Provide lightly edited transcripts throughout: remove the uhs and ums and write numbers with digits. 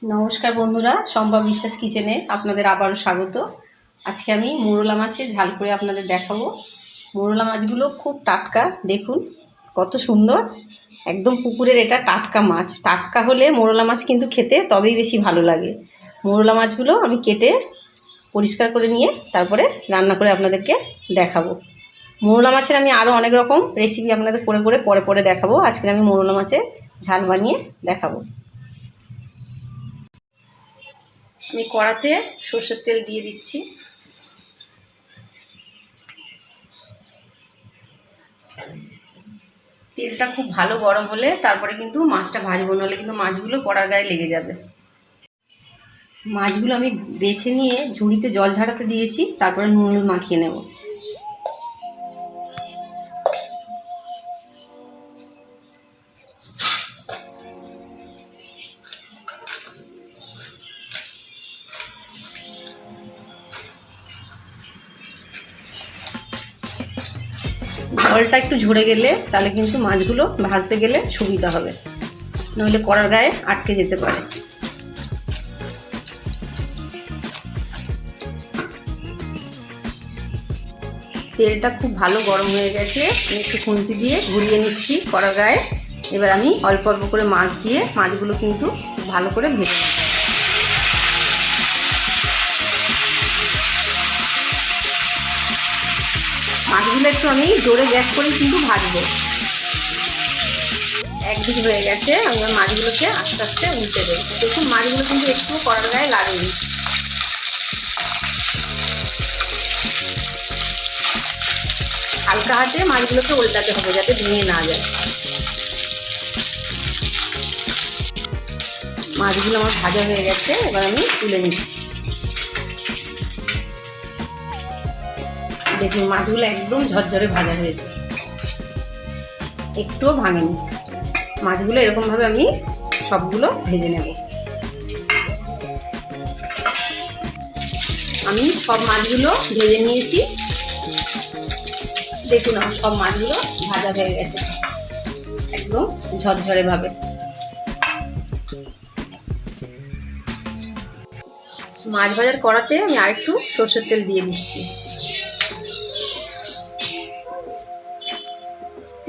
নমস্কার বন্ধুরা, শম্পা বিশ্বাস কিচেনে আপনাদের আবারও স্বাগত। আজকে আমি মোরলা মাছের ঝাল করে আপনাদের দেখাবো। মোরলা মাছগুলো খুব টাটকা, দেখুন কত সুন্দর, একদম পুকুরের এটা টাটকা মাছ। টাটকা হলে মোরলা মাছ কিন্তু খেতে তবেই বেশি ভালো লাগে। মোরলা মাছগুলো আমি কেটে পরিষ্কার করে নিয়ে তারপরে রান্না করে আপনাদেরকে দেখাবো। মোরলা মাছের আমি আরও অনেক রকম রেসিপি আপনাদের করে পরে দেখাবো। আজকে আমি মোরলা মাছের ঝাল বানিয়ে দেখাবো। আমি কড়াতে সরষের তেল দিয়ে দিচ্ছি। তেলটা খুব ভালো গরম হলে তারপরে কিন্তু মাছটা ভাজবো, নাহলে কিন্তু মাছগুলো কড়ার গায়ে লেগে যাবে। মাছগুলো আমি বেছে নিয়ে ঝুড়িতে জল ঝাড়াতে দিয়েছি, তারপরে নুন মাখিয়ে নেব। জলটা একটু ঝরে গেলে তাহলে কিন্তু মাছগুলো ভাজতে গেলে সুবিধা হবে, নইলে কড়ার গায়ে আটকে যেতে পারে। তেলটা খুব ভালো গরম হয়ে গেছে, একটু খুন্তি দিয়ে ঘুরিয়ে নিচ্ছি কড়ার গায়ে। এবার আমি অল্প অল্প করে মাছ দিয়ে মাছগুলো কিন্তু ভালো করে ভেজে নেব। মাছগুলো একটু আমি জোরে গ্যাস করেই কিন্তু ভাজবো। একদিক হয়ে গেছে, আমি মাছগুলোকে আস্তে আস্তে উল্টে দেবো। দেখুন মাছগুলো কিন্তু একটু কড়ার গায়ে লাগেনি। হালকা হাতে মাছগুলোকে উল্টাতে হবে যাতে ভেঙে না যায়। মাছগুলো আমার ভাজা হয়ে গেছে, এবার আমি তুলে নিচ্ছি। দেখুন মাছগুলো একদম ঝরঝরে ভাজা হয়েছে, একটুও ভাঙেনি। মাছগুলো এরকমভাবে আমি সবগুলো ভেজে নেব। আমি সব মাছগুলো ভেজে নিয়েছি। দেখুন আমার সব মাছগুলো ভাজা হয়ে গেছে একদম ঝরঝরে ভাবে। মাছ ভাজার কড়াতে আমি আরেকটু সরষের তেল দিয়ে দিচ্ছি।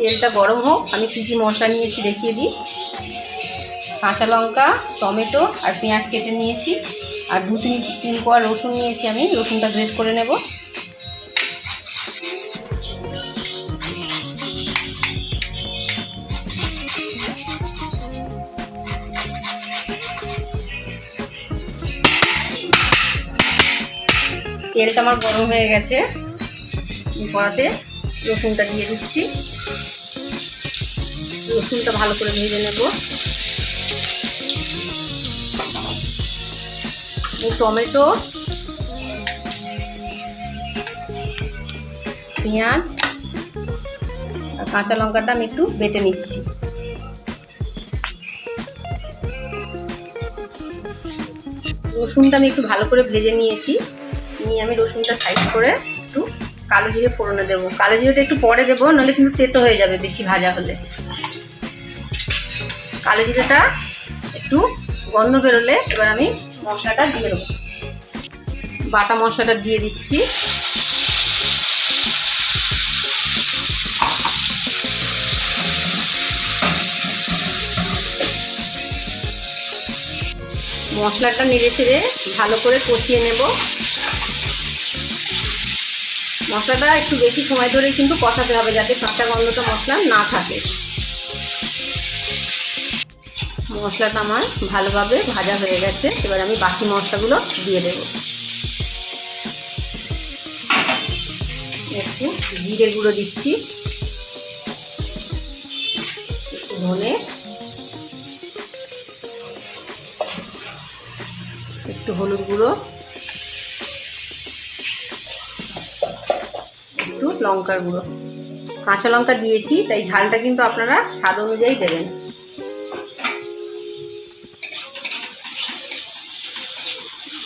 তেলটা গরম হোক, আমি কী কী মশলা নিয়েছি দেখিয়ে দিই। কাঁচা লঙ্কা, টমেটো আর পেঁয়াজ কেটে নিয়েছি, আর তিন কোয়া রসুন নিয়েছি। আমি রসুনটা গ্রেট করে নেব। তেলটা আমার গরম হয়ে গেছে, কড়াতে রসুনটা দিয়ে দিচ্ছি। রসুনটা ভালো করে ভেজে নেব। টমেটো, পেঁয়াজ আর কাঁচা লঙ্কাটা আমি একটু বেটে নিচ্ছি। রসুনটা আমি একটু ভালো করে ভেজে নিয়েছি। নিয়ে আমি রসুনটা সাইড করে একটু কালো জিরে ফোড়নে দেবো। কালো জিরেটা একটু পরে দেবো, নাহলে কিন্তু তেতো হয়ে যাবে বেশি ভাজা হলে। কালো জিরেটা একটু গন্ধ বেরোলে এবার আমি মশলাটা দিয়ে দেবো। বাটা মশলাটা দিয়ে দিচ্ছি। মশলাটা নেড়ে ছেড়ে ভালো করে কষিয়ে নেব। মশলাটা একটু বেশি সময় ধরে কিন্তু কষাতে হবে, যাতে কাঁচা গন্ধটা মশলা না থাকে। মশলাটা আমার ভালোভাবে ভাজা হয়ে গেছে, এবার আমি বাকি মশলাগুলো দিয়ে দেব। একটু জিরে গুঁড়ো দিচ্ছি, একটু ধনে, একটু হলুদ গুঁড়ো, একটু লঙ্কার গুঁড়ো। কাঁচা লঙ্কা দিয়েছি, তাই ঝালটা কিন্তু আপনারা স্বাদ অনুযায়ী দেবেন।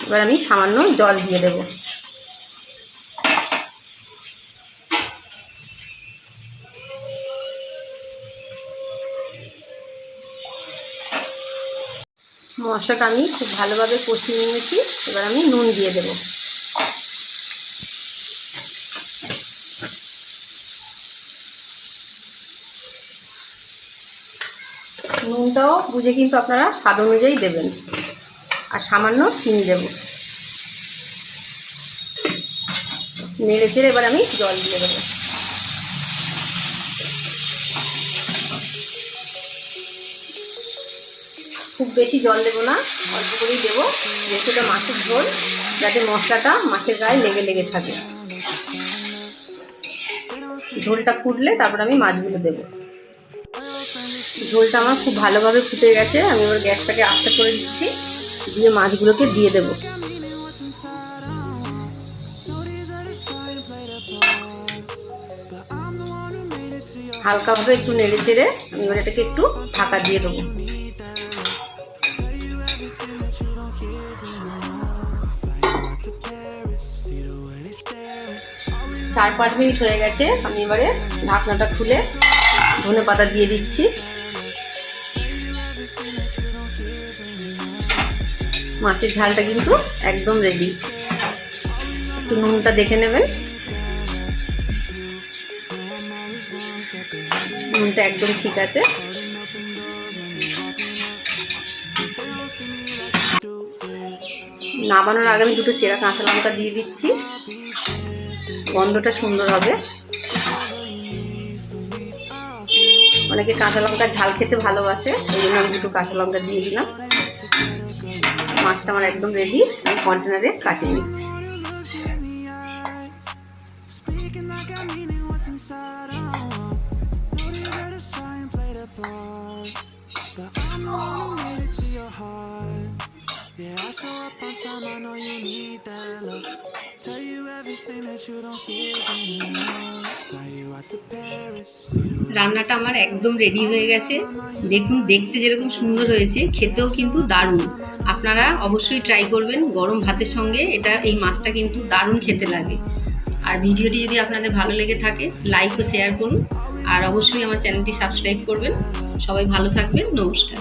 এবার আমি সামান্য জল দিয়ে দেব। মশলাটা আমি খুব ভালোভাবে কষিয়ে নিয়েছি। এবার আমি নুন দিয়ে দেব। নুনটাও বুঝে কিন্তু আপনারা স্বাদ অনুযায়ী দেবেন, আর সামান্য চিনি দেব। নেড়ে চেড়ে এবার আমি জল দিয়ে দেবো। খুব বেশি জল দেবো না, অল্প করেই দেবো, যেহেতু এটা মাছের ঝোল, যাতে মশলাটা মাছের গায়ে লেগে লেগে থাকে। ঝোলটা ফুটলে তারপর আমি মাছগুলো দেবো। ঝোলটা আমার খুব ভালোভাবে ফুটে গেছে। আমি এবার গ্যাসটাকে আস্তে করে দিচ্ছি, দিয়ে মাছগুলোকে দিয়ে দেবো। হালকাভাবে একটু নেড়ে চেড়ে আমি এবার এটাকে একটু ঢাকা দিয়ে দেবো। 4-5 মিনিট হয়ে গেছে। আমি এবারে ঢাকনাটা খুলে ধনেপাতা দিয়ে দিচ্ছি। মাছের ঝালটা কিন্তু একদম রেডি। একটু নুনটা দেখে নেবেন, নুনটা একদম ঠিক আছে। নামানোর আগে আমি দুটো চেরা কাঁচা লঙ্কা দিয়ে দিচ্ছি, গন্ধটা সুন্দর হবে। অনেকে কাঁচা লঙ্কার ঝাল খেতে ভালোবাসে, এই জন্য আমি দুটো কাঁচা লঙ্কা দিয়ে দিলাম। মাছটা আমার একদম রেডি। আমি কন্টেনারে কাটিয়ে নিচ্ছি। রান্নাটা আমার একদম রেডি হয়ে গেছে। দেখুন, দেখতে যেরকম সুন্দর হয়েছে, খেতেও কিন্তু দারুণ। আপনারা অবশ্যই ট্রাই করবেন গরম ভাতের সঙ্গে। এই মাছটা কিন্তু দারুণ খেতে লাগে। আর ভিডিওটি যদি আপনাদের ভালো লেগে থাকে, লাইক ও শেয়ার করুন, আর অবশ্যই আমার চ্যানেলটি সাবস্ক্রাইব করবেন। সবাই ভালো থাকবেন। নমস্কার।